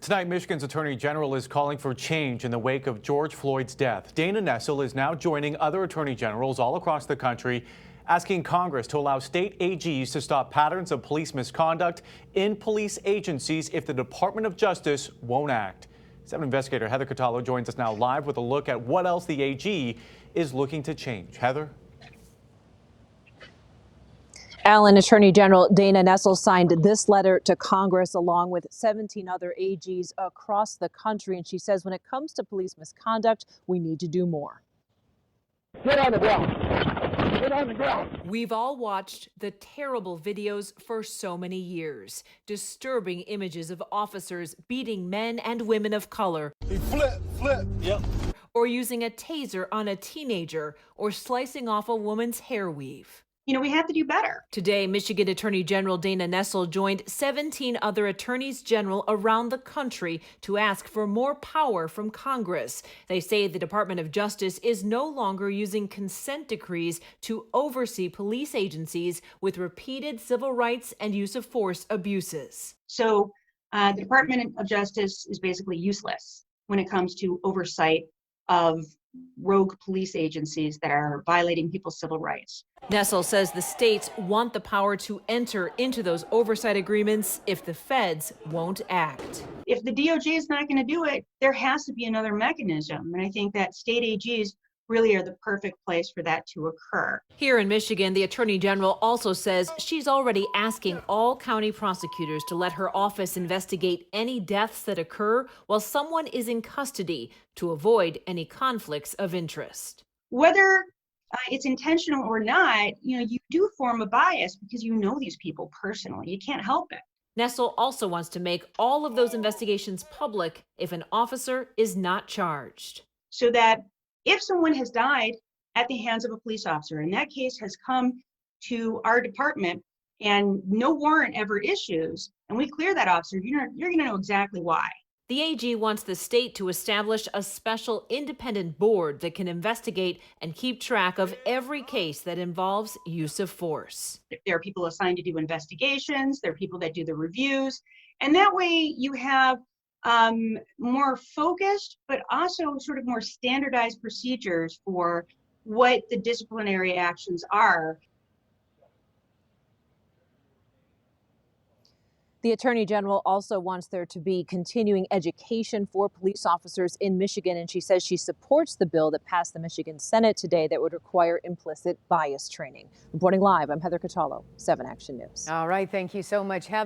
Tonight, Michigan's Attorney General is calling for change in the wake of George Floyd's death. Dana Nessel is now joining other attorney generals all across the country, asking Congress to allow state AGs to stop patterns of police misconduct in police agencies if the Department of Justice won't act. 7 investigator Heather Catallo joins us now live with a look at what else the AG is looking to change. Heather? Allen, Attorney General Dana Nessel signed this letter to Congress along with 17 other AGs across the country. And she says when it comes to police misconduct, we need to do more. Get on the ground. Get on the ground. We've all watched the terrible videos for so many years. Disturbing images of officers beating men and women of color. He flip. Yep. Or using a taser on a teenager or slicing off a woman's hair weave. We have to do better. Today, Michigan Attorney General Dana Nessel joined 17 other attorneys general around the country to ask for more power from Congress. They say the Department of Justice is no longer using consent decrees to oversee police agencies with repeated civil rights and use of force abuses. So the Department of Justice is basically useless when it comes to oversight of rogue police agencies that are violating people's civil rights. Nessel says the states want the power to enter into those oversight agreements if the feds won't act. If the DOJ is not going to do it, there has to be another mechanism. And I think that state AGs really are the perfect place for that to occur. Here in Michigan, the Attorney General also says she's already asking all county prosecutors to let her office investigate any deaths that occur while someone is in custody to avoid any conflicts of interest. Whether it's intentional or not, you do form a bias because you know these people personally. You can't help it. Nessel also wants to make all of those investigations public if an officer is not charged. So that if someone has died at the hands of a police officer, and that case has come to our department and no warrant ever issues, and we clear that officer, you're going to know exactly why. The AG wants the state to establish a special independent board that can investigate and keep track of every case that involves use of force. There are people assigned to do investigations, there are people that do the reviews, and that way you have more focused, but also sort of more standardized procedures for what the disciplinary actions are. The Attorney General also wants there to be continuing education for police officers in Michigan, and she says she supports the bill that passed the Michigan Senate today that would require implicit bias training. Reporting live, I'm Heather Catallo, 7 Action News. All right, thank you so much, Heather.